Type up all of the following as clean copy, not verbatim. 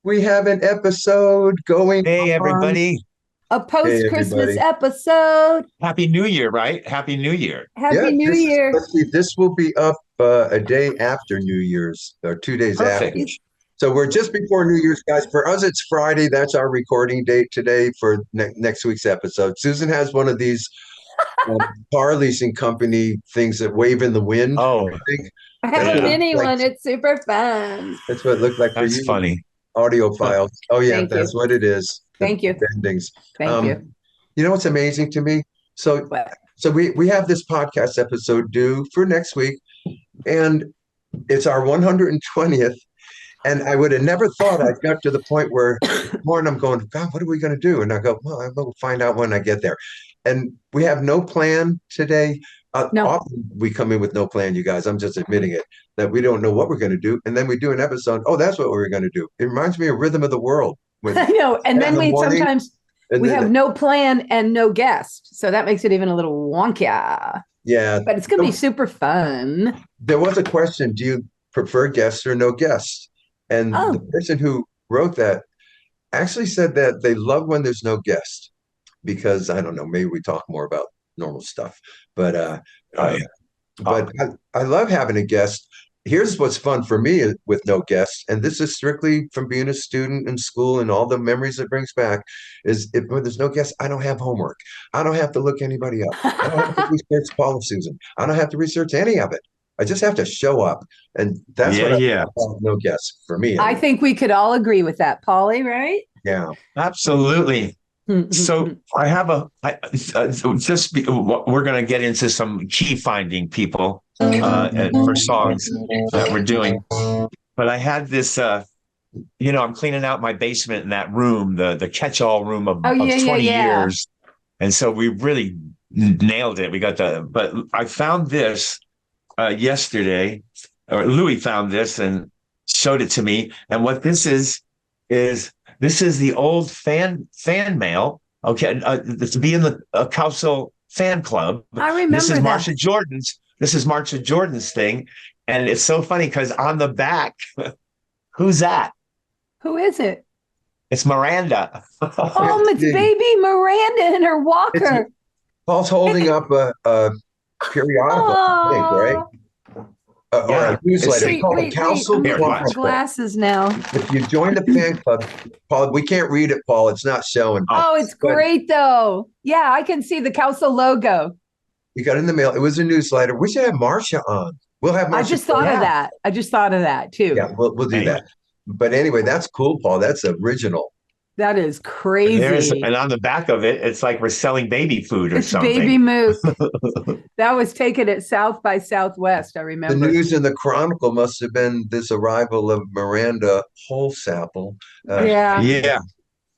We have an episode going Hey, on. everybody. A Hey, post-Christmas everybody. episode. Happy New Year, right? Happy New Year. Yeah, Happy New Year. let's see, this will be up a day after New Year's or 2 days after. Perfect. So we're just before New Year's, guys. For us, it's Friday. That's our recording date today for next week's episode. Susan has one of these car leasing company things that wave in the wind. Oh, I think I have that's a what it yeah. looked mini like. one. It's super fun. That's what it looked like for That's you, funny. audio files. Oh yeah, Thank that's you. what it is. The Thank you. bendings. Thank Um, you. you know what's amazing to me? So What? so we have this podcast episode due for next week, and it's our 120th. And I would have never thought I'd got to the point where morning I'm going, God, what are we going to do? And I go, well, I will find out when I get there. And we have no plan today. No. Often we come in with no plan, you guys. I'm just admitting it that we don't know what we're going to do. And then we do an episode. Oh, that's what we were going to do. It reminds me of Rhythm of the World when I know. And in then the we morning. sometimes And we have then, no plan and no guest. So that makes it even a little wonky. yeah, But it's gonna be super fun. there was a question, do you prefer guests or no guests? And the Oh, person who wrote that actually said that they love when there's no guest because I don't know, maybe we talk more about normal stuff. But Oh, uh yeah. Oh, but I love having a guest. Here's what's fun for me with no guests, and this is strictly from being a student in school and all the memories it brings back, is if when there's no guests, I don't have homework. I don't have to look anybody up. I don't have to research Paul and Susan. I don't have to research any of it. I just have to show up. And that's yeah, what I yeah. love about no guests for me I anyway. think we could all agree with that, Polly, right? Yeah. Absolutely. So I have just we're going to get into some key finding people for songs that we're doing. But I had this, I'm cleaning out my basement in that room, the catch-all room Oh of yeah, yeah, 20 yeah. years. And so we really nailed it. But I found this yesterday, or Louis found this and showed it to me. And what is this is the old fan mail. Okay, to be in the Cowsill fan club. I This is remember that. Marsha Jordan's. This is Marsha Jordan's thing, and it's so funny because on the back, who's that? Who is it? It's Miranda. Oh, it's baby Miranda in her It's walker. Paul's holding up a periodical, I think, right? Oh, Or a Yeah, newsletter. It's wait, called the wait, wait. I'm Council Here, looking for watch. Chronicle. glasses now. If you join the fan club, Paul, we can't read it, Paul. It's not showing. Oh, Oh, it's But great though. Yeah, I can see the Cowsill logo. you got in the mail. It was a newsletter. We should have Marcia on. We'll have I Marcia. just thought of yeah. that. I just thought of that too. Yeah, we'll do Anyway, that. But anyway, that's cool, Paul. That's original. That is and crazy. on the back of it, it's like we're selling baby food or It's baby something. Mook. That was taken at South by Southwest. I The remember. news in the Chronicle must have been this arrival of Miranda Holsapple. Yeah, Yeah,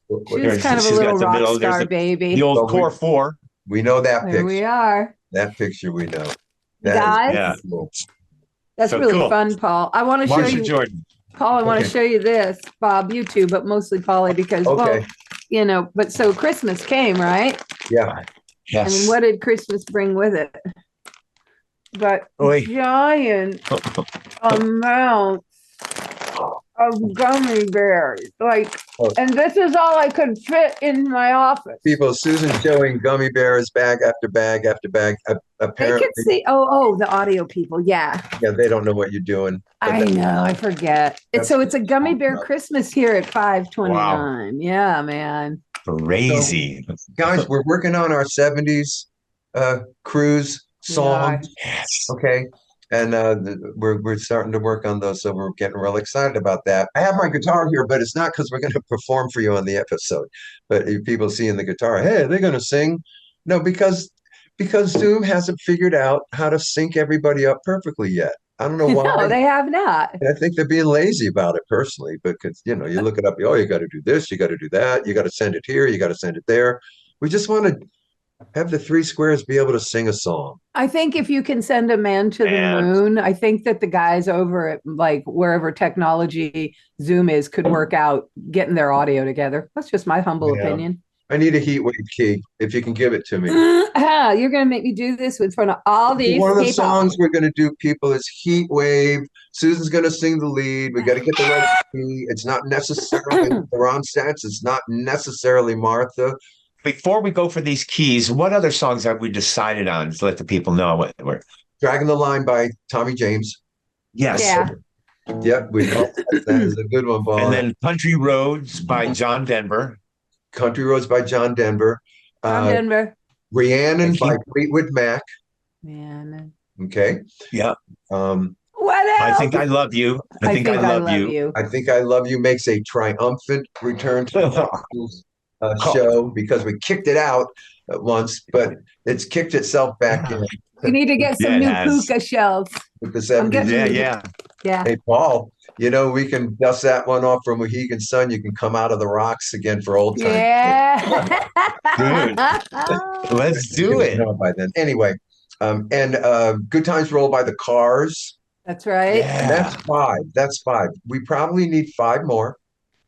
she was kind of a she's little got the rock middle. There's star the baby. old Well, core four. we know that There we picture. are. That picture we know. You That is guys, Yeah. cool. that's So really cool. fun, Paul. I want to show Marsha you, Jordan. Paul, I want to Okay. show you this, Bob, you too, but mostly Polly because, well, Okay. but so Christmas came, right? Yeah. Yes. And what did Christmas bring with it? But Oi. giant amount of gummy bears. Like, Oh. and this is all I could fit in my office. People, Susan showing gummy bears bag after bag after bag. They Apparently, can see, oh, the audio people. Yeah. yeah, they don't know what you're doing. But I know, I forget. That's So it's a gummy bear awesome. Christmas here at 529. Yeah, man. Crazy. guys, we're working on our 70s cruise song. Yes. Okay. And we're starting to work on those, so we're getting real excited about that. I have my guitar here, but it's not because we're going to perform for you on the episode. But if people seeing the guitar, hey, they're going to sing. No, because Zoom hasn't figured out how to sync everybody up perfectly yet. I don't know No, why. they have not. And I think they're being lazy about it personally, because you look it up, oh, you got to do this, you got to do that, you got to send it here, you got to send it there. We just want to have the three squares be able to sing a song. I think if you can send a man to the Man. moon, I think that the guys over at like wherever technology Zoom is could work out getting their audio together. That's just my humble Yeah. opinion. I need a heat wave key if you can give it to me. You're going to make me do this in front of all these One of the people. songs we're going to do, people, is Heat Wave. Susan's going to sing the lead. We got to get the right key. It's not necessarily the Ron Stats. It's not necessarily Martha. Before we go for these keys, what other songs have we decided on to let the people know what we're? Dragging the Line by Tommy James. Yes. Yeah. Yep, that is a good one, Paul. And then Country Roads by John Denver. Country Roads by John Denver. John Denver. Rhiannon by Fleetwood Mac. Man. Okay. Yeah. What else? I Think I Love You. I think I love you. I Think I Love You makes a triumphant return to the show because we kicked it out at once, but it's kicked itself back in. We need to get some new puka shells. With the 70s. Yeah. Hey, Paul, we can dust that one off from Mohegan Sun. You can come out of the rocks again for old times. Yeah. Dude, let's do it. By then. Anyway, and Good Times Roll by the Cars. That's right. Yeah. That's five. We probably need five more.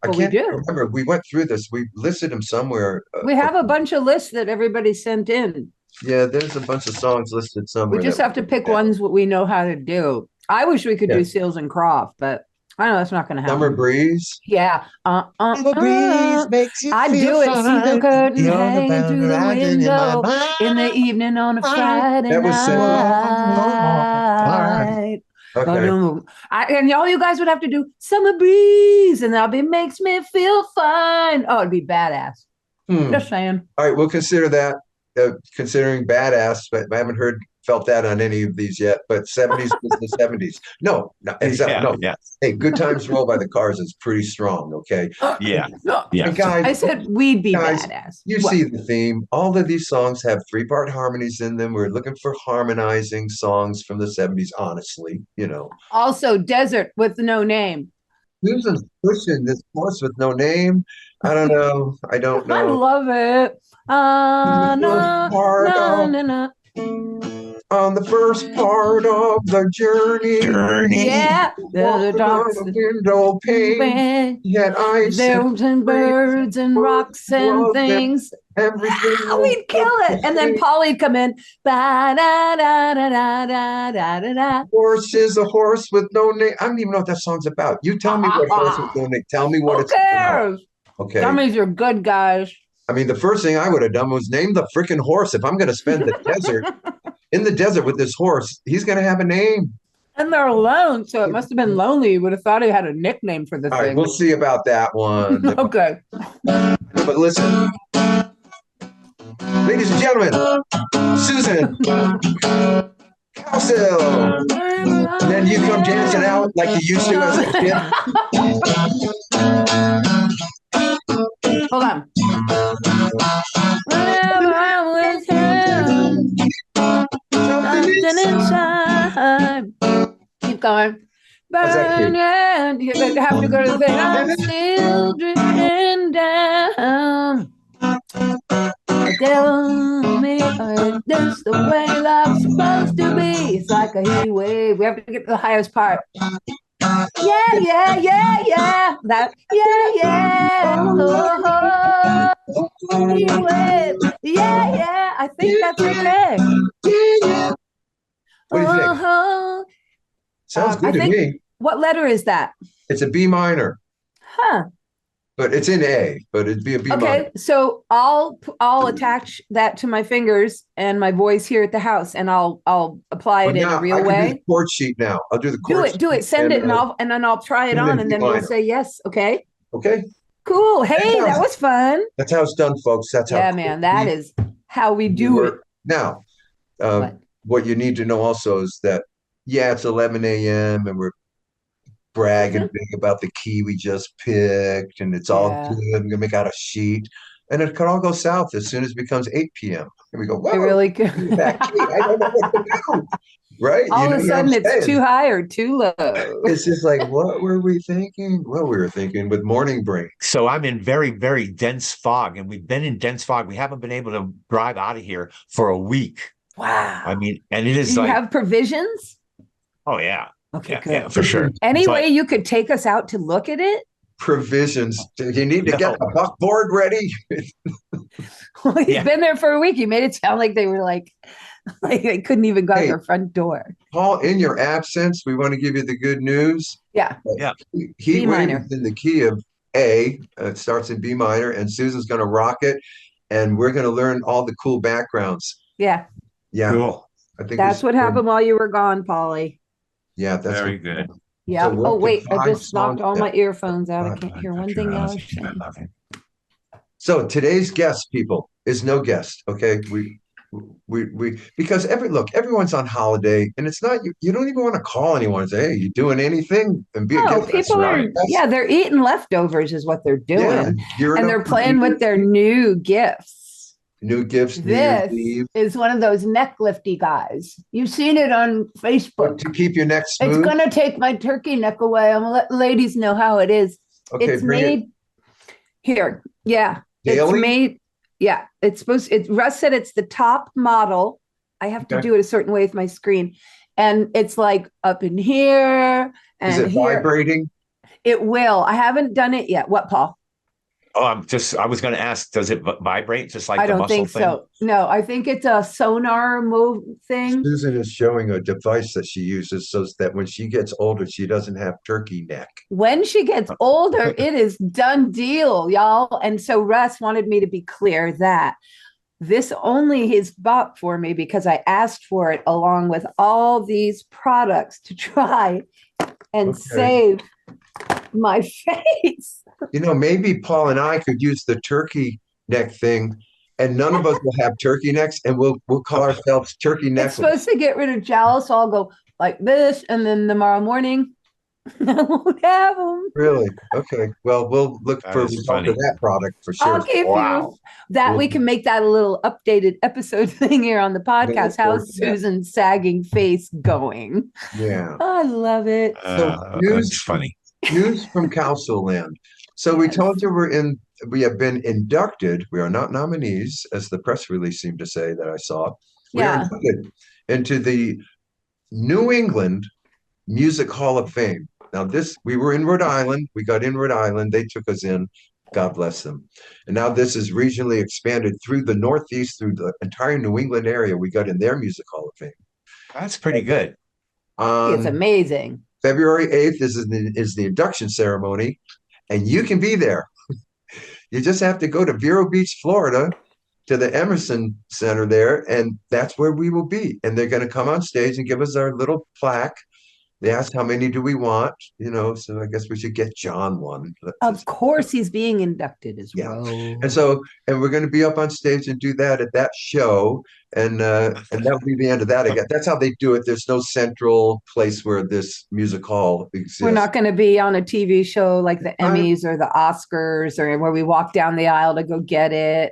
I can't remember. We went through this. We listed them somewhere. We have a bunch of lists that everybody sent in. Yeah, there's a bunch of songs listed somewhere. We just have to pick ones what we know how to do. I wish we could do Seals and Croft, but I know that's not going to happen. Summer Breeze. Yeah. Summer Breeze makes you I do it. See the curtain hanging through the window in the evening on a Friday night. Okay. And all you guys would have to do Summer Breeze, and that'll be makes me feel fine. Oh, it'd be badass. Just saying. All right, we'll consider that. Considering badass, but I haven't felt that on any of these yet. But 70s is the 70s. No. Hey, Good Times Roll by the Cars is pretty strong. Okay. Yeah. And guys, I said we'd be badass. You see the theme. All of these songs have 3-part harmonies in them. We're looking for harmonizing songs from the 70s. Honestly, Also, Desert with no name. Susan's pushing this horse with no name. I don't know. I love it. On the first part of the journey. Yeah. There's a dark window pane. Yet ice. There's birds and rocks and things. Everything. We'd kill it. And then Polly'd come in. Ba-da-da-da-da-da-da-da. Horse is a horse with no name. I don't even know what that song's about. You tell me what horse with no name. Tell me what it's about. Okay. Dummies are good guys. I mean, the first thing I would have done was name the freaking horse. If I'm going to spend in the desert with this horse, he's going to have a name. And they're alone, so it must have been lonely. You would have thought he had a nickname for the thing. All right, we'll see about that one. Okay. But listen, ladies and gentlemen, Susan Cowsills. And then you come dancing out like you used to as a kid. Hold on. Whenever I'm with him, something inside. Keep going. Burning. You have to go to the thing. I'm still drifting down. Tell me this the way love's supposed to be. It's like a heat wave. We have to get to the highest part. Yeah. That, yeah. Heat wave. Yeah. I think that's okay. What do you think? Sounds good to me. What letter is that? It's a B minor. Huh. But it's in A, but it'd be a B minor. Okay, so I'll attach that to my fingers and my voice here at the house, and I'll apply it in a real way. Do the chord sheet now. I'll do the chord sheet. Do it. Send it, and then I'll try it on, and then we'll say yes. Okay. Okay. Cool. Hey, that was fun. That's how it's done, folks. That's how. Yeah, man. That is how we do it. Now, what you need to know also is that it's 11 a.m. and we're bragging big about the key we just picked, and it's all good. We're gonna make out a sheet, and it could all go south as soon as it becomes 8 p.m. And we go, "Wow, it really could." That key, I don't know what to do. Right? All of a sudden, it's too high or too low. It's just like, what were we thinking? What we were thinking with morning break. So I'm in very, very dense fog, and we've been in dense fog. We haven't been able to drive out of here for a week. Wow. I mean, and it is Do you have provisions? Oh yeah. Okay, good. Yeah, for sure. Anyway, you could take us out to look at it? provisions. Do you need to get No. the buckboard ready? Well, he's Yeah. been there for a week. He made it sound like they were like they couldn't even go to Hey, their front door. Paul, in your absence, we want to give you the good news. Yeah, Yeah. Heat B Wave minor. is in the key of A. It starts in B minor, and Susan's going to rock it, and we're going to learn all the cool backgrounds. Yeah, Yeah, Cool. I think we that's should what learn. happened while you were gone, Polly. Yeah, that's Very what. good. Yeah. So Oh what wait, I five just knocked songs all that- my earphones out. I can't hear one thing y'all are saying. So today's guest, people, is no guest. Okay, we because everyone's on holiday, and it's not you don't even want to call anyone and say, hey, you doing anything, and be a No, guest. people are, right. yeah, they're eating leftovers is what they're Yeah, doing. gearing And up they're for playing with their new gifts. new gifts, New Year's This Eve. is one of those neck lifty guys. You've seen it on But Facebook. to keep your neck It's smooth. gonna take my turkey neck away. I'm gonna let ladies know how it is. Okay, It's bring it made here. Yeah. It's daily. made, yeah. It's supposed it Russ said it's the top model. I have to Okay. do it a certain way with my screen. And it's like up in here Is and it here. vibrating? It will. I haven't done it yet. What, Paul? Oh, I was going to ask, does it vibrate just like I the don't muscle think thing? so. No, I think it's a sonar move thing. Susan is showing a device that she uses so that when she gets older, she doesn't have turkey neck. When she gets older, it is done deal, y'all. And so Russ wanted me to be clear that this only is bought for me because I asked for it along with all these products to try and Okay. save my face. You know, maybe Paul and I could use the turkey neck thing, and none of us will have turkey necks, and we'll call ourselves turkey It's necklace. supposed to get rid of jowls, so I'll go like this, and then tomorrow morning I won't have them. Really? Okay. Well, we'll look That for is results funny. of that product for I'll sure. give Wow. you that. We'll We can make that a little updated episode thing here on the podcast. forward How's to that. Susan's sagging face going? Yeah. I love it. That's funny. News from Cowsill land. So we Yes. told you we have been inducted. We are not nominees, as the press release seemed to say that I saw. We are Yeah. inducted into the New England Music Hall of Fame. Now, we were in Rhode Island. We got in Rhode Island. They took us in. God bless them. And now this is regionally expanded through the Northeast, through the entire New England area. We got in their Music Hall of Fame. That's pretty good. It's amazing. February 8th is the induction ceremony, and you can be there. You just have to go to Vero Beach, Florida, to the Emerson Center there, and that's where we will be. And they're going to come on stage and give us our little plaque. They asked how many do we want, so I guess we should get John one. Of course, he's being inducted as Yeah. well. And we're going to be up on stage and do that at that show, and that'll be the end of that. Again, that's how they do it. There's no central place where this music hall exists. We're not going to be on a TV show like the Emmys or the Oscars or where we walk down the aisle to go get it.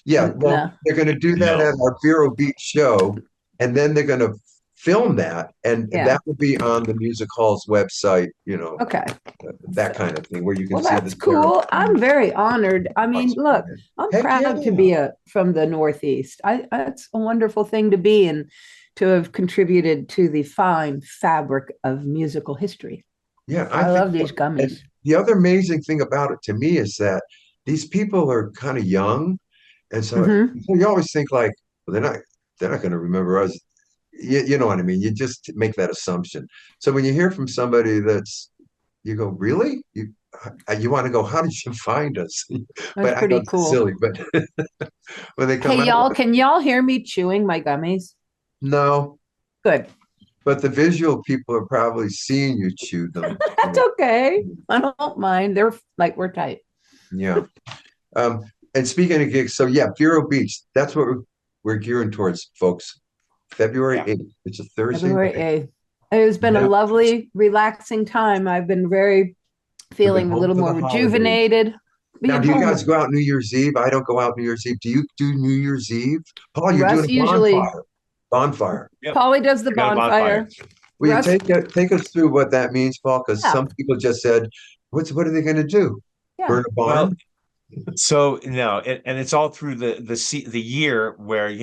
Yeah, well, No. they're going to do that at our Vero Beach show, and then they're going to film that, and Yeah. that will be on the music hall's website, Okay. that kind of thing, where you can Well, see that's the cool. I'm very honored. I mean, look, I'm Heck proud to yeah. be from the Northeast. That's a wonderful thing to be and to have contributed to the fine fabric of musical history. Yeah, I think love these and gummies. the other amazing thing about it to me is that these people are kind of young, and so Mhm. you always think like, well, they're not going to remember us. You know what I mean? You just make that assumption. So when you hear from somebody you go, really? You want to go, how did you find us? That's But I know pretty it's cool. silly, but when they come Hey, out, y'all, can y'all hear me chewing my gummies? no, Good. but the visual people are probably seeing you chew them. That's okay. I don't mind. We're tight. Yeah. And speaking of gigs, so yeah, Vero Beach, that's what we're gearing towards, folks. February 8th. It's a Thursday February night. 8th. It has been Yeah. a lovely, relaxing time. I've been feeling a home little for the more holidays. rejuvenated. Now, Being do you home guys with go out New Year's Eve? I don't go out New Year's Eve. Do you do New Year's Eve? Paul, you're Russ doing a usually- bonfire. Yep. Polly does the We got a bonfire. Will you Russ- take us through what that means, Paul? Because Yeah. some people just said, what are they going to do? Yeah. Burn a barn? Well, so no, and it's all through the year where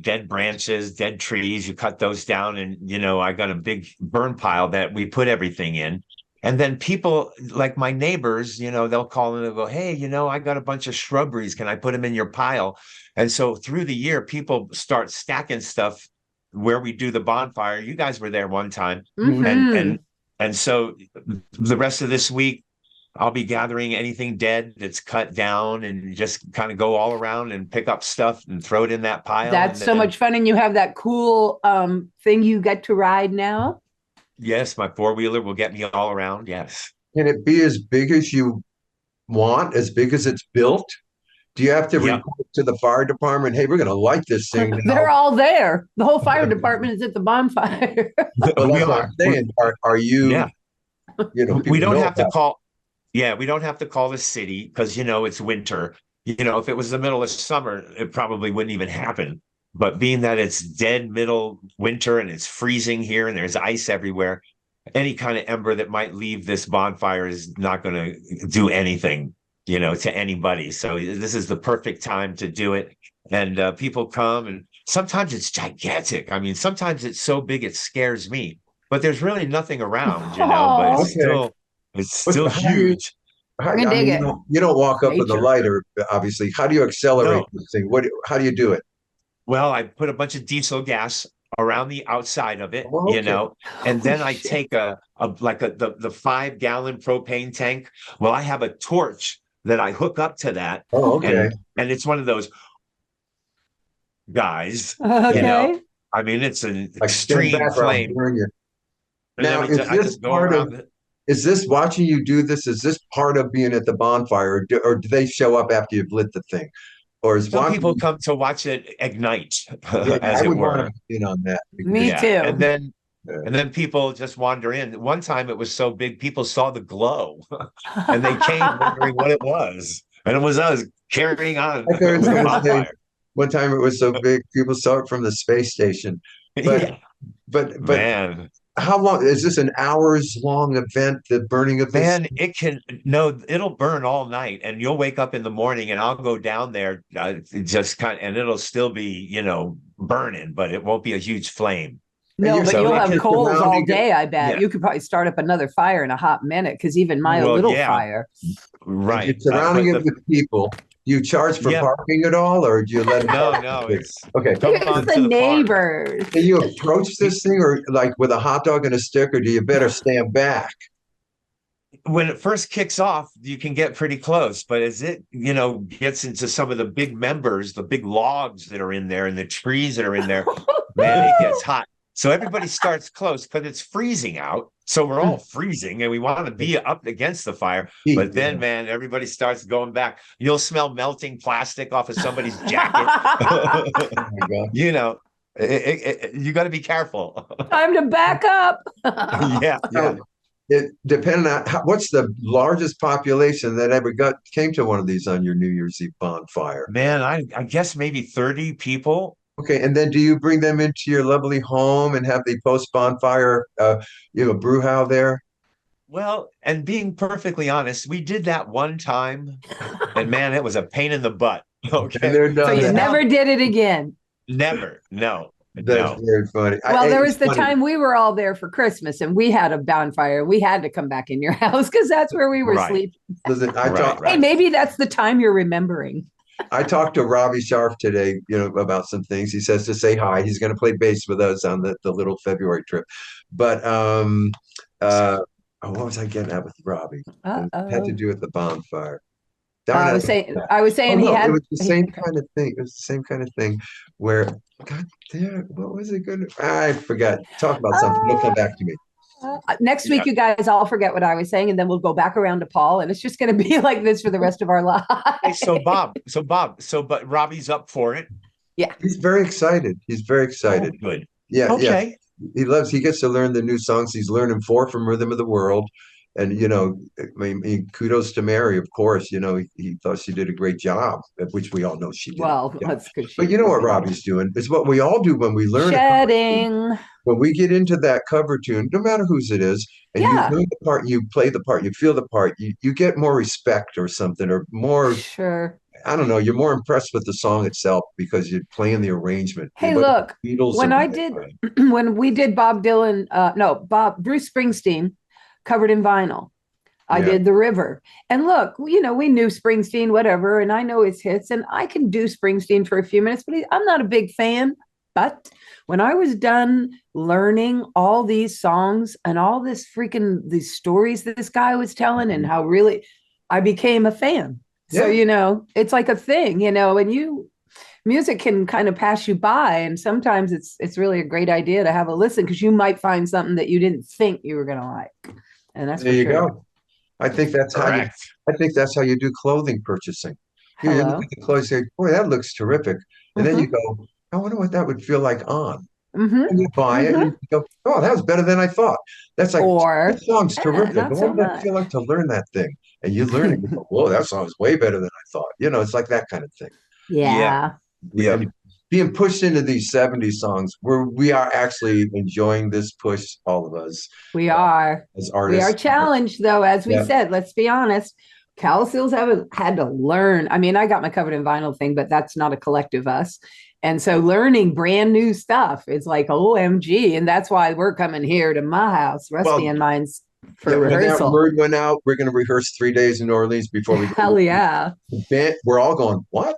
dead branches, dead trees, you cut those down, and I got a big burn pile that we put everything in, And then people like my neighbors, they'll call and they'll go, hey, I got a bunch of shrubberies. Can I put them in your pile? And so through the year, people start stacking stuff where we do the bonfire. You guys were there one time. And Mhm. and so the rest of this week, I'll be gathering anything dead that's cut down and just kind of go all around and pick up stuff and throw it in that pile. That's And so then, much fun. And you have that cool thing you get to ride now. yes, my four-wheeler will get me all around. Yes. Can it be as big as you want, as big as it's built? Do you have to Yep. report to the fire department, hey, we're going to light this thing They're now? all there. The whole fire department is at the bonfire. Well, We that's what are. I'm saying. Are you, Yeah. We people don't know have to about call. Yeah, we don't have to call the city because it's winter. If it was the middle of summer, it probably wouldn't even happen. But being that it's dead middle winter and it's freezing here and there's ice everywhere, any kind of ember that might leave this bonfire is not going to do anything, to anybody. So this is the perfect time to do it. And people come, and sometimes it's gigantic. I mean, sometimes it's so big it scares me. But there's really nothing around, but Oh, Okay. it's What's, still how do you, huge. how, I can I dig mean, it. you don't walk up with a Nature. lighter, obviously. How do you accelerate No. this thing? How do you do it? Well, I put a bunch of diesel gas around the outside of it, Oh, okay. and Holy then I shit. take the 5 gallon propane tank. Well, I have a torch that I hook up to that, Oh, okay. and it's one of those guys, you Yeah. know. Okay. I mean, it's an Like stand extreme back or I'll flame, burn you. and then Now, I just go around it. is this watching you do this? Is this part of being at the bonfire, or do they show up after you've lit the thing? Or is Some watching, people come to watch it ignite, yeah, as I it would want were. to be in on that Me because, Yeah, and too. then and then people just wander in. One time it was so big, people saw the glow and they came wondering what it was. And it was us carrying on I thought it was the going to say bonfire. one time it was so big, people saw it from the space station. But, Yeah, but man. how long is this? An hours long event, the burning of this? Man, no, it'll burn all night and you'll wake up in the morning and I'll go down there just and it'll still be, burning, but it won't be a huge flame. And No, but So you'll it have can, coals all surrounding it. day, I bet. yeah, You could probably start up another fire in a hot minute because even my well, little yeah, fire. And you're right. surrounding But it with people. Do you charge for yeah, parking at all, or do you let them no, park? no, it's Okay. come It's on the to the farm. neighbors. Can you approach this thing, or like with a hot dog and a stick, or do you better stand back? When it first kicks off, you can get pretty close, but as it, gets into some of the big members, the big logs that are in there and the trees that are in there, man, it gets hot. So everybody starts close because it's freezing out. So we're all freezing and we want to be up against the fire. Heat, But then, man, everybody starts going back. You'll smell melting plastic off of somebody's jacket. Oh my God. You got to be careful. Time to back up. Yeah, yeah. Now, it depending on what's the largest population that ever came to one of these on your New Year's Eve bonfire. Man, I guess maybe 30 people. Okay, and then do you bring them into your lovely home and have the post bonfire, brew house there? Well, and being perfectly honest, we did that one time, and man, it was a pain in the butt. And Okay. they're So done. you never did it again. Never. No, That's no. very funny. Well, there It's was the funny. time we were all there for Christmas and we had a bonfire. We had to come back in your house because that's where we were Right. sleeping. Listen, Right, Hey, right. maybe that's the time you're remembering. I talked to Robbie Sharf today, about some things. He says to say hi. He's going to play bass with us on the little February trip. But uh, what was I getting at with Robbie? It had to Uh-oh. do with the bonfire. Darn I it. was saying, I was Oh saying he no, it had. was the same kind of thing. It was the same kind of thing where, God damn, what was it good? I forgot. Talk about something. It'll come back to me. Next week, Yeah. you guys all forget what I was saying, and then we'll go back around to Paul, and it's just going to be like this for the rest of our Hey, lives. but Robbie's up for it. Yeah. He's very excited. He's very excited. Oh, good. Yeah, yeah. Okay. He gets to learn the new songs. He's learning four from Rhythm of the World. And, I mean, kudos to Mary, of course. He thought she did a great job, which we all know she did. Well, Yeah. that's because But you know what Robbie's doing? It's what we all do when we learn a cover tune. shedding. When we get into that cover tune, no matter whose it is, and you Yeah. know the part, you play the part, you feel the part, you get more respect or something, or more, Sure. I don't know, you're more impressed with the song itself because you're playing the arrangement. Hey, Whether look, Beatles or when I did, when we did Bob Dylan, no, Bruce Springsteen covered in vinyl. I did The River. And look, you know, we knew Springsteen, whatever, and I know his hits, and I can do Springsteen for a few minutes, but I'm not a big fan. But when I was done learning all these songs and all these stories that this guy was telling, and how really I became a fan. So, you know, it's like a thing, you know, and music can kind of pass you by. And sometimes it's really a great idea to have a listen, because you might find something that you didn't think you were going to like. And that's there you go. I think that's Correct. I think that's how you do clothing purchasing. You look Hello. at the clothes, say, boy, that looks terrific. And then you go, I wonder what that would feel like on. And you buy it and you go, oh, that was better than I thought. That's like, Or that song's terrific. not What so would that much. feel like to learn that thing? And you learn it, you go, whoa, that song's way better than I thought. You know, it's like that kind of thing. Yeah. Yeah. Yeah. And being pushed into these 70s songs where we are actually enjoying this push, all of us We are. as We are artists. challenged, though, as we Yeah. said. Let's be honest. Cowsills haven't had to learn. I mean, I got my covered in vinyl thing, but that's not a collective us. And so learning brand new stuff is like OMG. And that's why we're coming here to my house, Rusty and mine's, for When that rehearsal. word went out, we're going to rehearse 3 days in New Orleans before we go. Hell yeah. We're all going, what?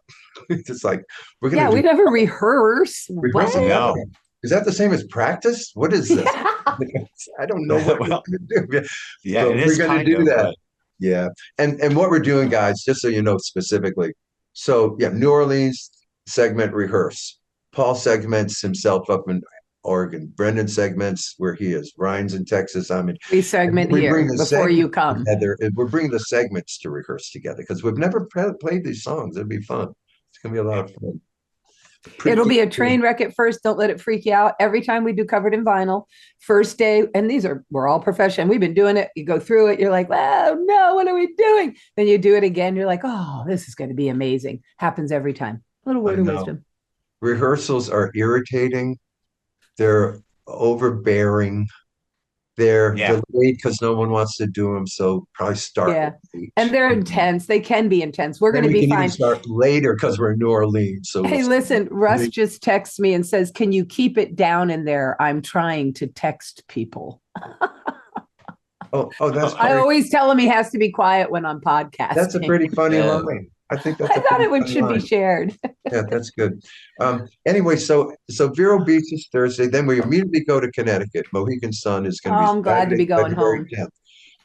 It's like, we're going Yeah, to we never rehearse. rehearsing. What? No. Is that the same as practice? What is this? I don't know what Well, we're going to do. Yeah, But it we're is going to kind do of, that. but Yeah. And what we're doing, guys, just so you know specifically. So, yeah, New Orleans segment rehearse. Paul segments himself up in Oregon. Brendan segments where he is. Ryan's in Texas. I'm in. We segment We bring here the before you segments come. together. We're bringing the segments to rehearse together because we've never played these songs. It'd be fun. It's going to be a lot of fun. It'll be a train wreck at first. Don't let it freak you out. Every time we do covered in vinyl, first day, and we're all professional. We've been doing it. You go through it. You're like, oh no, what are we doing? Then you do it again. You're like, oh, this is going to be amazing. Happens every time. Little word of wisdom. Rehearsals are irritating. They're overbearing. They're delayed because no one wants to do them. So probably start late. And they're intense. They can be intense. We're going to be fine. Start later because we're in New Orleans. So hey, listen, Russ just texts me and says, "Can you keep it down in there? I'm trying to text people." That's. I always tell him he has to be quiet when I'm podcasting. That's a pretty funny line. I think I thought it should be shared. Yeah, that's good. Anyway, so Vero Beach is Thursday. Then we immediately go to Connecticut. Mohegan Sun is going to be. I'm glad to be going home. 10th,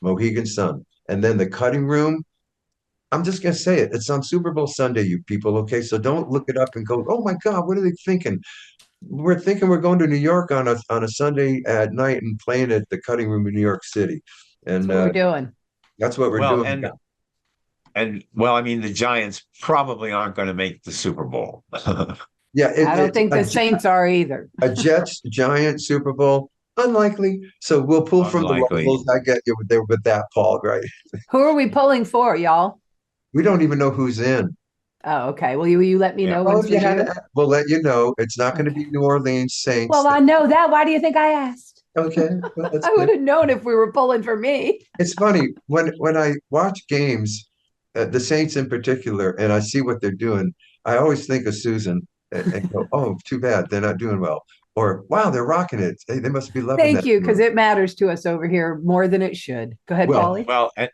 Mohegan Sun, and then the Cutting Room. I'm just going to say it. It's on Super Bowl Sunday, you people. Okay, so don't look it up and go, "Oh my God, what are they thinking?" We're thinking we're going to New York on a Sunday at night and playing at the Cutting Room in New York City, and that's what we're doing. That's what we're doing. And I mean, the Giants probably aren't going to make the Super Bowl. Yeah, I don't think the Saints are either. A Jets Giant Super Bowl, unlikely. So we'll pull from the locals. I get you there with that, Paul. Right? Who are we pulling for, y'all? We don't even know who's in. Oh, okay. Well, you let me know. We'll let you know. It's not going to be New Orleans Saints. Well, I know that. Why do you think I asked? Okay. Well, I would have known if we were pulling for me. It's funny when I watch games, the Saints in particular, and I see what they're doing. I always think of Susan and go, "Oh, too bad they're not doing well." Or, "Wow, they're rocking it. Hey, they must be loving it." Thank you, because it matters to us over here more than it should. Go ahead, Paulie. Well, and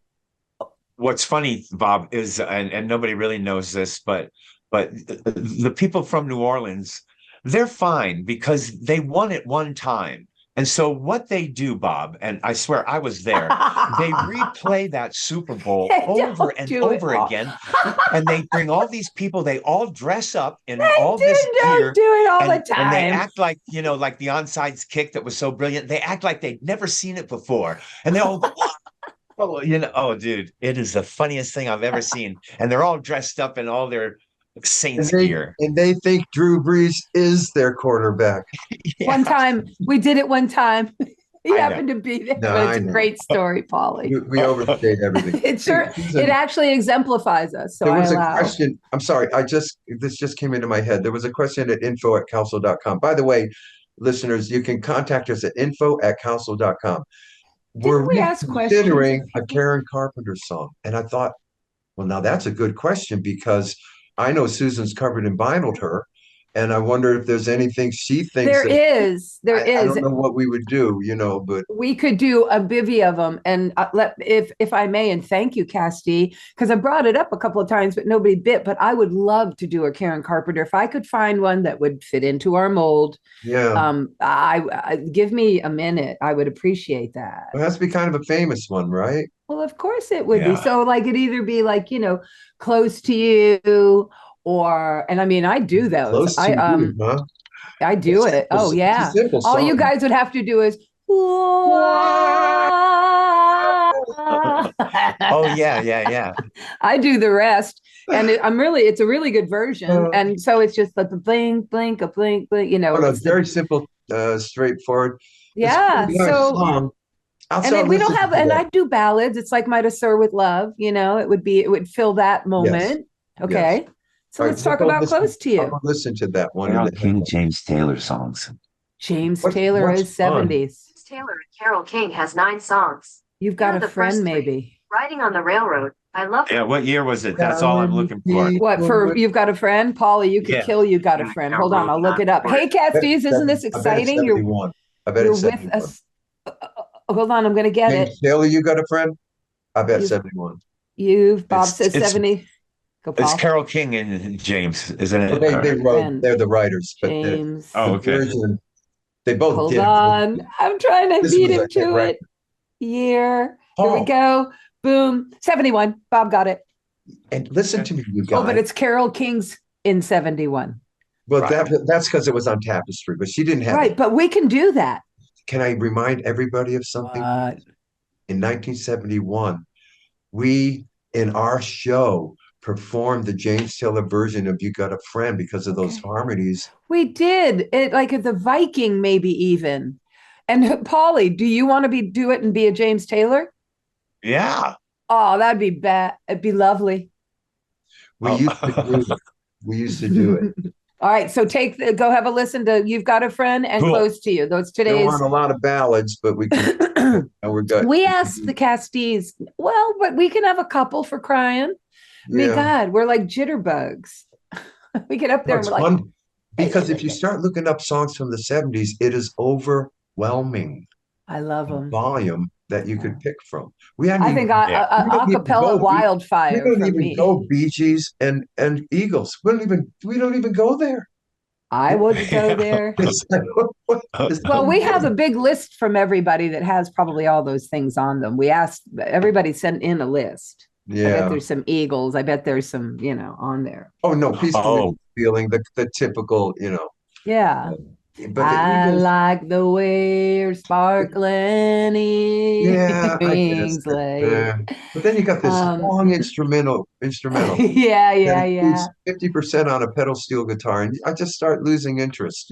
what's funny, Bob, is and nobody really knows this, but the people from New Orleans, they're fine because they won it one time. And so what they do, Bob, and I swear I was there, they replay that Super Bowl over and over again. And they bring all these people, they all dress up in all this gear. Do it all the time. And they act like, like the onside kick that was so brilliant. They act like they'd never seen it before. And they all go, oh, dude, it is the funniest thing I've ever seen. And they're all dressed up in all their Saints gear. And they think Drew Brees is their quarterback. One time, we did it one time. He happened to be there. No, it's a great story, Paulie. We overstate everything. It actually exemplifies us. So there was a question. I'm sorry. This just came into my head. There was a question at info@cowsill.com. By the way, listeners, you can contact us at info@cowsill.com. We're considering a Karen Carpenter song. And I thought, well, now that's a good question because I know Susan's covered and vinyled her. And I wonder if there's anything she thinks There that is, there I is. don't know what we would do, but We could do a bivy of them, and if I may, and thank you, Casti, because I brought it up a couple of times, but nobody bit. But I would love to do a Karen Carpenter if I could find one that would fit into our mold. yeah, I give me a minute. I would appreciate that. it has to be kind of a famous one, right? Well, of course it would be. Yeah. So, like, it'd either be like close to you, or and I mean, I do those. Close to you, huh? I do it. Oh It's a yeah. simple All you song. guys would have to do is Oh yeah. I do the rest. And it's a really good version. And so it's just like the blink, blink, a blink, blink, No, it's very simple, straightforward. It's a yeah. pretty nice So song. I'll and start then we don't listening have, to and that. I do ballads. It's like Might Have Sir with Love, it would fill that Yes, moment. yes. Okay. So All right, let's talk about Close to I'll You. go listen to that one. Carole King, James Taylor songs. James What's Taylor what's is fun? 70s. Taylor and Carole King has 9 songs. You've Here got are a the friend, first three. maybe. Riding on the Railroad. I love Yeah, what year was it? That's all I'm looking for. What for? You've got a friend, Paula. You could Yeah. kill. You got a friend. Hold on, I'll look it up. Hey, Casties, isn't this I bet it's exciting? You're 71. I bet you're it's with 71. us. Hold on, I'm gonna get it. James Taylor, you got a friend? I bet You- 71. Bob It's says it's 70. Go, it's Paul. Carole King and James, isn't Well, it? they wrote, Friend. they're the writers, but James. Oh, the okay. version, they both Hold did. on. I'm trying to This beat was a him hit to record. it. Year. Here we Oh, go. Boom. 71. Bob got it. and listen to me, you Oh, but guys. it's Carole King's in 71. Well, Right. that's because it was on Tapestry, but she didn't have Right, it. but we can do that. Can I remind everybody of something? What? In 1971, we, in our show, performed the James Taylor version of You Got a Friend because of those Okay. harmonies. We did it like at the Viking, maybe even. And Polly, do you want to do it and be a James Taylor? Yeah. Oh, that'd be bad. It'd be lovely. We used to do it. We used to do it. All right, so go have a listen to "You've Got a Friend" and Cool. "Close to You." Those There today's. weren't a lot of ballads, but we can. And we're good. We asked the Casties, well, but we can have a couple for crying. I mean, Yeah. God, we're like jitterbugs. We get up there It's and we're like, fun because if you start looking up songs from the 70s, it is overwhelming I love them. volume that you could pick from. We hadn't I think even, Yeah. we don't even acapella go- we wildfire don't for even me. go Bee Gees and Eagles. We don't even go there. I wouldn't go there. It's like, what is Well, we have a big list from everybody that has probably all those things on them. We asked everybody sent in a list. I bet Yeah. there's some Eagles. I bet there's some, on there. Oh no, peaceful Oh. feeling, the typical, Yeah. but the I Eagles, like the way you're sparkling yeah, I guess. earrings late. But then you got this Um, long instrumental yeah, that yeah. includes 50% on a pedal steel guitar, and I just start losing interest.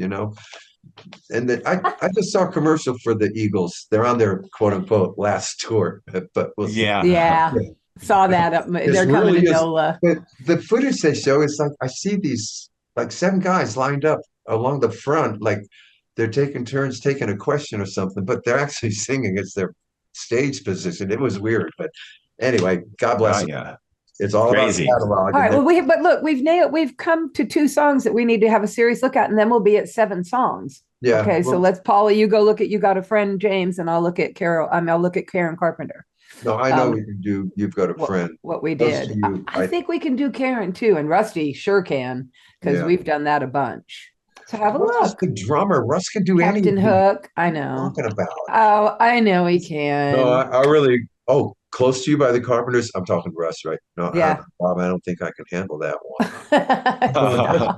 And then I just saw a commercial for the Eagles. They're on their quote unquote last tour, but we'll see. Yeah. Yeah. Saw that. They're coming really to is- NOLA. But the footage they show is like I see these like 7 guys lined up along the front, like they're taking turns taking a question or something, but they're actually singing. It's their stage position. It was weird, but anyway, God bless Oh, them. yeah. It's all Crazy. about catalog. All right. Well, but look, we've come to 2 songs that we need to have a serious look at, and then we'll be at 7 songs. yeah. Okay. So well, Paula, you go look at You Got a Friend, James, and I'll look at Carol. I'll look at Karen Carpenter. no, I know um, we can do. You've got a friend. What we Those did. two, I think we can do Karen too, and Rusty sure can because Yeah. we've done that a bunch. So have a Russ is look. the drummer. Russ can do Captain anything. Hook. I What know. are you talking about? Oh, I know he can. No, I really. Oh, Close to You by the Carpenters. I'm talking Russ, right? No, Yeah. Bob, I don't think I can handle that one. Oh,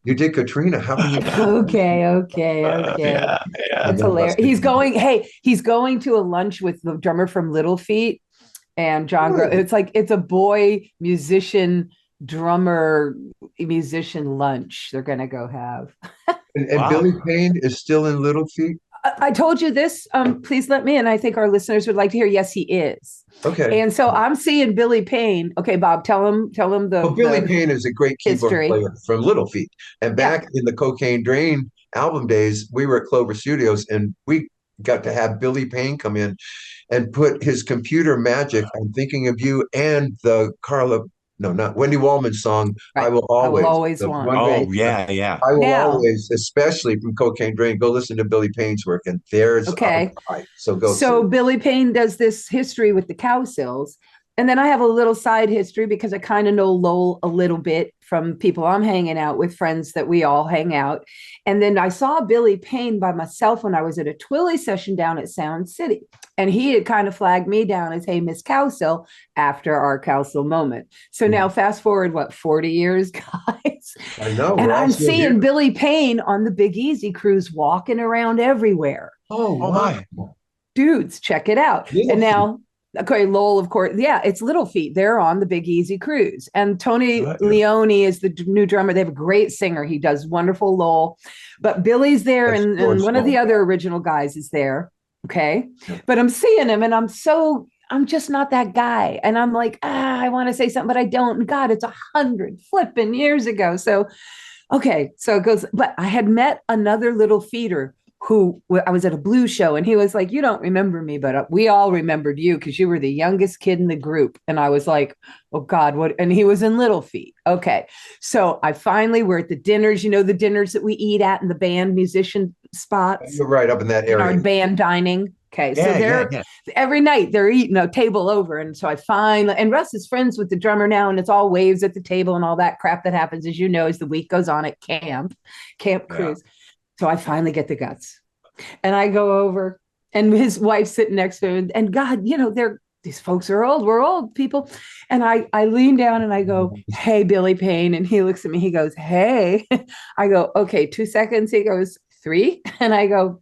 You did Katrina. How can you? Okay. Yeah. That's hilarious. He's going to a lunch with the drummer from Little Feat and John Really? It's like it's a boy musician drummer musician lunch they're gonna go have. And Wow. Billy Payne is still in Little Feat. I told you this. Please let me, and I think our listeners would like to hear. Yes, he is. Okay. And so I'm seeing Billy Payne. Okay, Bob, tell him the. Well, Billy the- Payne is a great keyboard history. player from Little Feat. And back in the Cocaine Drain album days, we were at Clover Studios and we got to have Billy Payne come in and put his computer magic, I'm Thinking of You, and the Carla no, not Wendy Wallman's song, I Right. Will I will Always. always The want. runway, Oh, yeah. I Will Now, Always, especially from Cocaine Drain. Go listen to Billy Payne's work, and there's our okay. guy. So go So see. Billy Payne does this history with the Cowsills. And then I have a little side history because I kind of know Lowell a little bit from people I'm hanging out with, friends that we all hang out. And then I saw Billy Payne by myself when I was at a Twilly session down at Sound City. And he had kind of flagged me down as, hey, Miss Cowsill, after our Cowsill moment. So now fast forward, 40 years, guys? I know. And We're all I'm still seeing here. Billy Payne on the Big Easy cruise walking around everywhere. Oh, Oh, wow. my. Dudes, check it out. Little And Feet. now, okay, Lowell, of course, yeah, it's Little Feet. They're on the Big Easy cruise. And Tony Yeah. Leone is the new drummer. They have a great singer. He does wonderful Lowell. But Billy's there, That's and George one of the Lowell. other original guys is there. Okay. Yeah. But I'm seeing him, and I'm just not that guy. And I'm like, I want to say something, but I don't. And God, it's 100 flipping years ago. So, okay. So it goes, but I had met another little feeder who I was at a blues show, and he was like, you don't remember me, but we all remembered you because you were the youngest kid in the group. And I was like, oh God, what? And he was in Little Feet. Okay. So we're at the dinners, the dinners that we eat at in the band musician spots, You're right up in that in our area. band dining. Okay. So Yeah, yeah. every night they're eating a table over. And so and Russ is friends with the drummer now, and it's all waves at the table and all that crap that happens, as you know, as the week goes on at camp cruise. So I finally get the guts, and I go over, and his wife's sitting next to him. And God, these folks are old. We're old people. And I lean down and I go, hey, Billy Payne. And he looks at me. He goes, hey. I go, okay, 2 seconds. He goes, 3. And I go,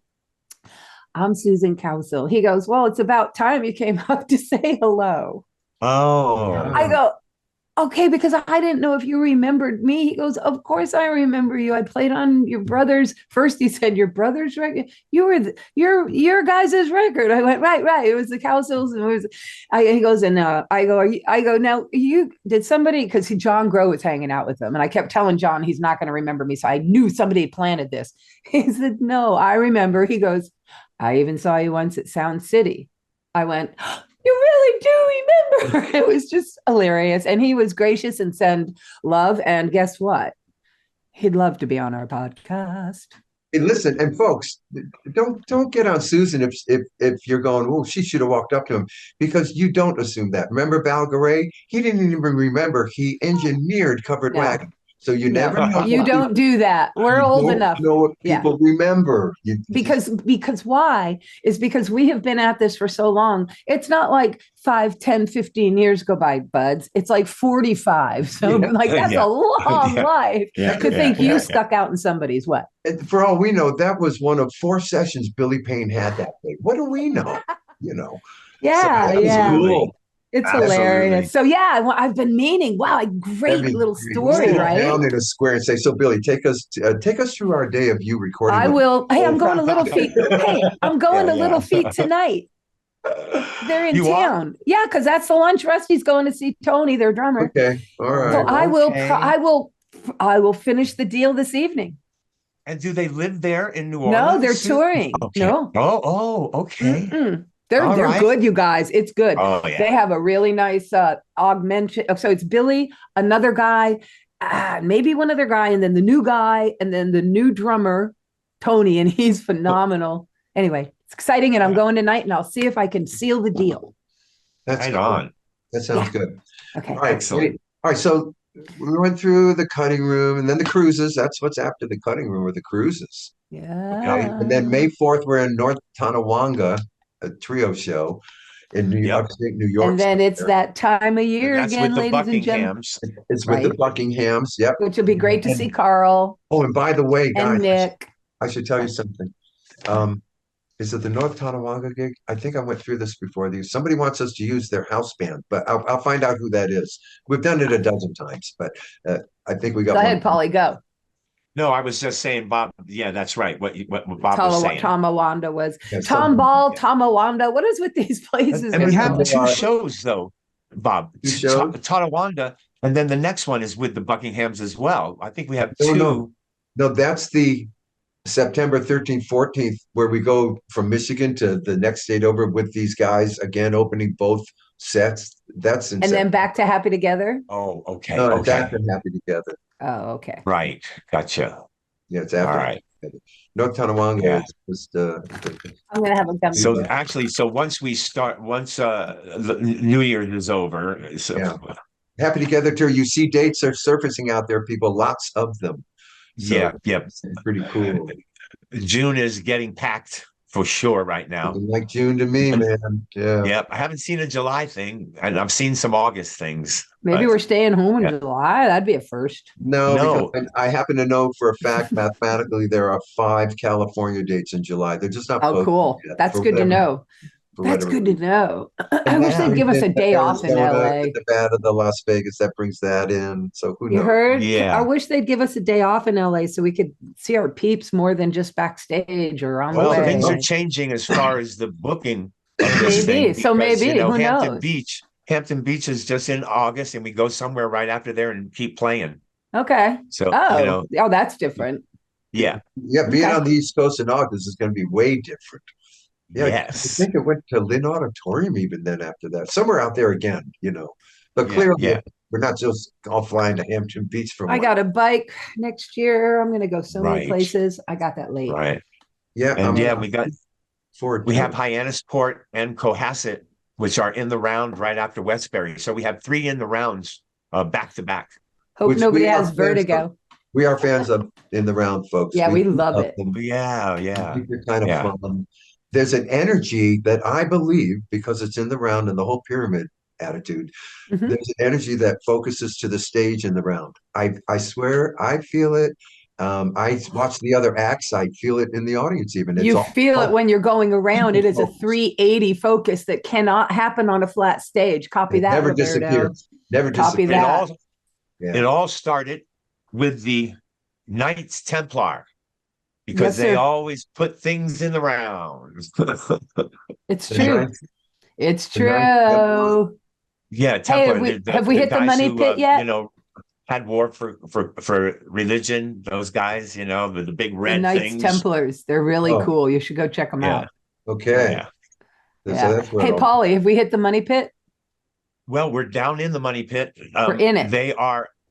I'm Susan Cowsill. He goes, well, it's about time you came up to say hello. Oh. I go, okay, because I didn't know if you remembered me. He goes, of course I remember you. I played on your brother's. First he said your brother's record. You were your guys' record. I went, right. It was the Cowsills, and it was. He goes, and I go now. You did somebody, because John Grow was hanging out with them, and I kept telling John he's not going to remember me, so I knew somebody planted this. He said, no, I remember. He goes, I even saw you once at Sound City. I went, you really do remember. It was just hilarious. And he was gracious and send love. And guess what? He'd love to be on our podcast. Hey, listen, and folks, don't get on Susan if you're going, oh, she should have walked up to him, because you don't assume that. Remember Val Garay? He didn't even remember he engineered Covered No. Wagon. So you never know. You don't do that. We're old enough. Know what people remember. Because why? Is because we have been at this for so long. It's not like 5, 10, 15 years go by, buds. It's like 45. So that's a long life to think you stuck out in somebody's what? And for all we know, that was one of 4 sessions Billy Payne had that day. What do we know? Yeah, so yeah. cool. It's Absolutely. hilarious. So I've been meaning. Wow, great little story, right? Down in a square and say, so Billy, take us through our day of you recording. I will. Hey, I'm going to Little Feet. Hey, I'm going to Little Feet tonight. They're in town. Yeah, because that's the lunch. Rusty's going to see Tony, their drummer. Okay, all right. So I will finish the deal this evening. And do they live there in New Orleans? No, they're touring. Okay. No. Okay. Mm-mm. They're good, you guys. It's good. Oh, yeah. They have a really nice augmentation. So it's Billy, another guy, maybe one other guy, and then the new guy, and then the new drummer, Tony, and he's phenomenal. Anyway, it's exciting, and I'm going tonight, and I'll see if I can seal the deal. That's right cool. on. That sounds good. Okay. All right. Excellent. All right. So we went through the cutting room and then the cruises. That's what's after the cutting room, or the cruises. Yeah. Okay. And then May 4th, we're in North Tonawanda, a trio show in New York, New York. And then it's that time of year again, ladies and gentlemen. It's with the Buckinghams. Yep. Which will be great to see Carl. Oh, and by the way, guys, and Nick. I should tell you something. Is it the North Tonawanda gig? I think I went through this before. Somebody wants us to use their house band, but I'll find out who that is. We've done it a dozen times, but I think we got. Go ahead, Polly, go. No, I was just saying, Bob. Yeah, that's right. What Bob was saying. Tomawanda was Tom Ball, Tomawanda. What is with these places? And we have 2 shows though, Bob. 2 shows? Tonawanda, and then the next one is with the Buckinghams as well. I think we have 2. No, that's the September 13th, 14th, where we go from Michigan to the next state over with these guys again, opening both sets. That's in And then September. back to Happy Together. Oh, okay. No, it's Okay. after Happy Together. Oh, okay. Right. Gotcha. Yeah, it's All after right. Happy Together. North Tonawanga Yeah. is just I'm gonna have a gummy So bear. actually, so once New Year's is over, so Yeah. Happy Together tour. You see dates are surfacing out there, people, lots of them. So yeah, yeah. it's pretty cool. June is getting packed for sure right now. Looking like June to me, man. Yeah. Yep. I haven't seen a July thing, and I've seen some August things. Maybe but- we're staying home in Yeah. July. That'd be a first. No, No. because I happen to know for a fact mathematically there are 5 California dates in July. They're just not Oh, posted cool. yet, That's for good to whatever- know. for That's whatever good to reason. know. I And wish that they'd give us brings a in day off in Arizona, LA. the Nevada, the Las Vegas, that brings that in. So who You knows? heard? Yeah. I wish they'd give us a day off in LA so we could see our peeps more than just backstage or on Well, the way. things are changing as far as the booking of this Maybe. thing. So because, maybe. Who Hampton knows? Beach. Hampton Beach is just in August, and we go somewhere right after there and keep playing. Okay. So Oh, that's different. yeah, Yeah, being Okay. on the East Coast in August is going to be way different. Yeah, I yes, think it went to Lynn Auditorium even then after that. Somewhere out there again, But Yeah, clearly, yeah. we're not just all flying to Hampton Beach for I one. got a bike next year. I'm gonna go so many Right. places. I got that late. right. Yeah, And I'm we forward we to have it. Hyannisport and Cohasset, which are in the round right after Westbury. So we have 3 in the rounds back to back. Hope Which nobody we are has fans vertigo. We are fans of In the Round, folks. Yeah, we love it. them. Yeah, I yeah, think they're kind of yeah. fun. There's an energy that I believe, because it's in the round and the whole pyramid attitude, Mhm. there's an energy that focuses to the stage in the round. I swear I feel it. I watch the other acts. I feel it in the audience even. It's You all feel it when you're going around. It is a focus. 380 focus that cannot happen on a flat stage. Copy It that, never Roberto. disappears. Never Copy disappears. It that. all Yeah. it all started with the Knights Templar because Yes, they sir. always put things in the round. It's The true. ninth- It's the ninth Templar. true. Yeah, Hey, Templar. have we hit the guys money who, pit yet? had war for religion. Those guys, the big The red Knights things. Templars. They're really Oh. cool. You should go check them Yeah, out. Okay. yeah. So Yeah. that's what Hey, I'll- Paulie, have we hit the money pit? Well, we're down in the money pit. We're in it.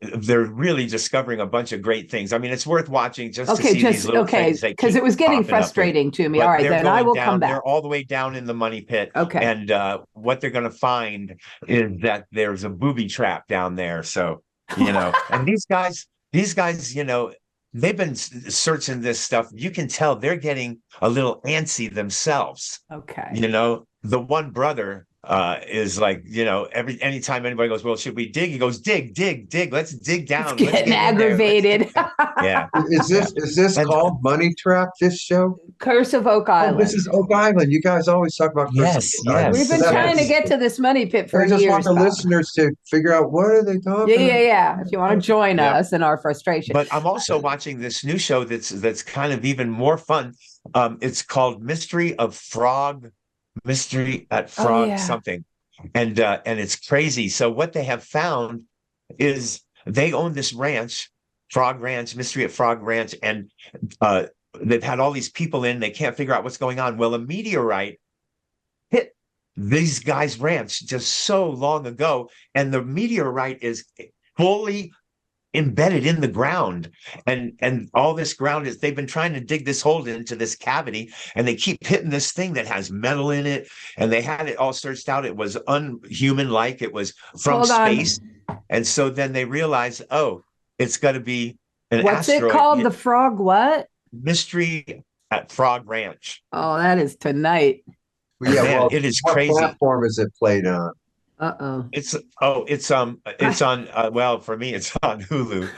They're really discovering a bunch of great things. I mean, it's worth watching just to Okay, see these little things they because keep it was getting popping up with. frustrating to me. But All right, they're then I going will down, come back. They're all the way down in the money pit. Okay. And what they're going to find is that there's a booby trap down there. So, and these guys, they've been searching this stuff. You can tell they're getting a little antsy themselves. Okay. The one brother is like, anytime anybody goes, well, should we dig? He goes, dig, let's dig down. It's getting aggravated. Yeah. Is this And- called Money Trap, this show? Curse of Oak Oh, Island. this is Oak Island. You guys always talk about Curse Yes, of Oak Island. yes. We've been Yes. trying to get to this money pit for I just years. want the Bob. listeners to figure out what are they talking Yeah. If you want to join Yeah. us in our frustration. But I'm also watching this new show that's kind of even more fun. It's called Mystery at Frog yeah. something. And it's crazy. So what they have found is they own this ranch, Frog Ranch, Mystery at Frog Ranch, and they've had all these people in. They can't figure out what's going on. Well, a meteorite hit these guys' ranch just so long ago, and the meteorite is fully embedded in the ground, and all this ground is, they've been trying to dig this hole into this cavity, and they keep hitting this thing that has metal in it, and they had it all searched out. It was unhuman, like it was from Hold on. space. And so then they realized, oh, it's got to be an What's asteroid. it called? The frog what? Mystery at Frog Ranch. Oh, that is tonight. about. Yeah, Man, well, it is what crazy. platform is it played on? Uh-oh. It's on well, for me it's on Hulu.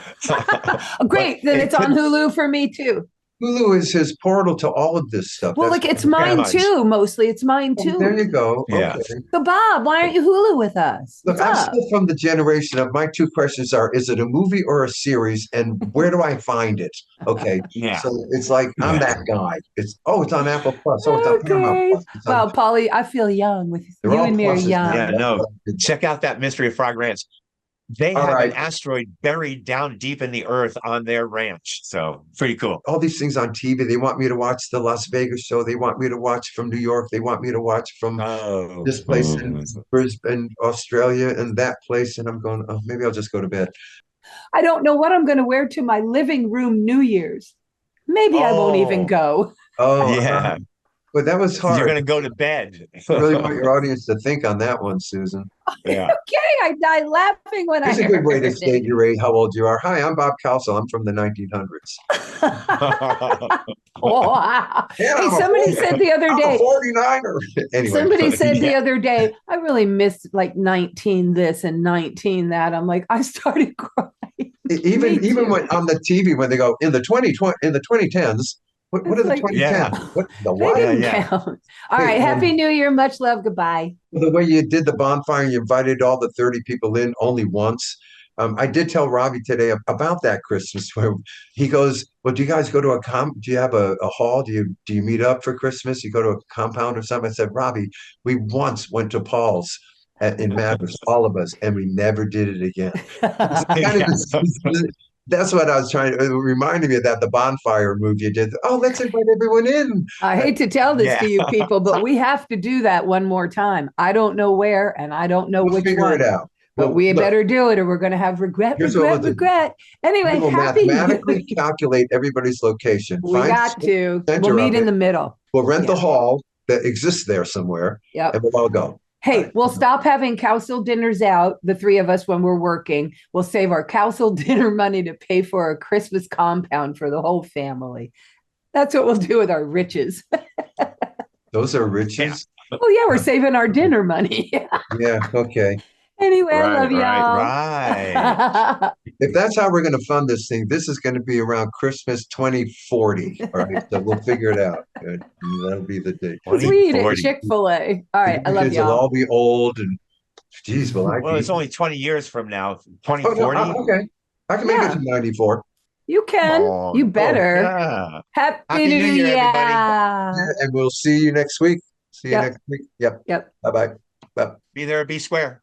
Oh, great. Then it it's on could- Hulu for me too. Hulu is his portal to all of this stuff. Well, That's- look, it's mine much. too. Mostly, it's mine Oh, there you too. go. Yeah. Okay. So, Bob, why aren't you Hulu with us? Look, What's I'm up? still from the generation of, my two questions are, is it a movie or a series? And where do I find it? Okay. Yeah. So it's like, I'm Yeah. that guy. It's on Apple Plus. Oh, it's on Paramount Okay. Plus. It's on- Well, Polly, I feel young with They're you all and me are pluses young. now. Yeah, no. Check out that Mystery of Frog Ranch. They All have an right. asteroid buried down deep in the earth on their ranch. So pretty cool. All these things on TV. They want me to watch the Las Vegas show. They want me to watch from New York. They want me to watch from Oh, this place in Brisbane, Australia, and that place. And I'm going, oh, maybe I'll just go to bed. I don't know what I'm going to wear to my living room New Year's. Maybe I won't even go. Oh, yeah. but that was You're hard. going to go to bed. I really want your audience to think on that one, Susan. Yeah. Okay, I died laughing when Here's I a good way heard to state your age, how old you are. Hi, I'm Bob Cowsill. I'm from the 1900s. Wow. Yeah, Hey, I'm a somebody 40 said the other I'm a day, 49er. Anyway, somebody said the Yeah. other day, I really missed like 19 this and 19 that. I'm like, I started crying. even Me even too. when on the TV when they go in the 2010s, what are It's the like, 2010s? Yeah. What the they what? Yeah. didn't Yeah. count. All Hey, right. Happy New Year. Much love. Goodbye. the way you did the bonfire, you invited all the 30 people in only once. I did tell Robbie today about that Christmas where he goes, well, do you guys go to do you have a hall? Do you meet up for Christmas? You go to a compound or something? I said, Robbie, we once went to Paul's in Madras, all of us, and we never did it again. It's kind of Yeah. that's what I was trying to remind me of that, the bonfire move you did. Oh, let's invite everyone in. I hate to tell this Yeah. to you people, but we have to do that one more time. I don't know where and I don't know We'll which figure it one, out. but Well, we look, better do it or we're going to have regret, here's what we'll regret, do. regret. We Anyway, will happy New mathematically Year. calculate everybody's location. We Find got to. the We'll center meet of in it. the middle. We'll rent the Yeah. hall that exists there somewhere, Yep. and we'll all go. Hey, we'll stop having Cowsill dinners out, the three of us, when we're working. We'll save our Cowsill dinner money to pay for a Christmas compound for the whole family. That's what we'll do with our riches. Those are riches. Oh, yeah, we're saving our dinner money. Yeah. Okay. Anyway, I love Right. y'all. If that's how we're going to fund this thing, this is going to be around Christmas 2040. All right. So we'll figure it out. Good. That'll be the date. Because we eat at 2040. Chick-fil-A. All right, I The love kids will y'all. all be old and geez, will I Well, be? it's only 20 years from now. Oh, no, 2040. okay. I can make it Yeah. to 94. You can. on. You better. Yeah. Happy New New Year, Year. everybody. Yeah, and we'll see you next week. See you Yep. next week. Yep. Yep. Bye-bye. Bye. Be there, be square.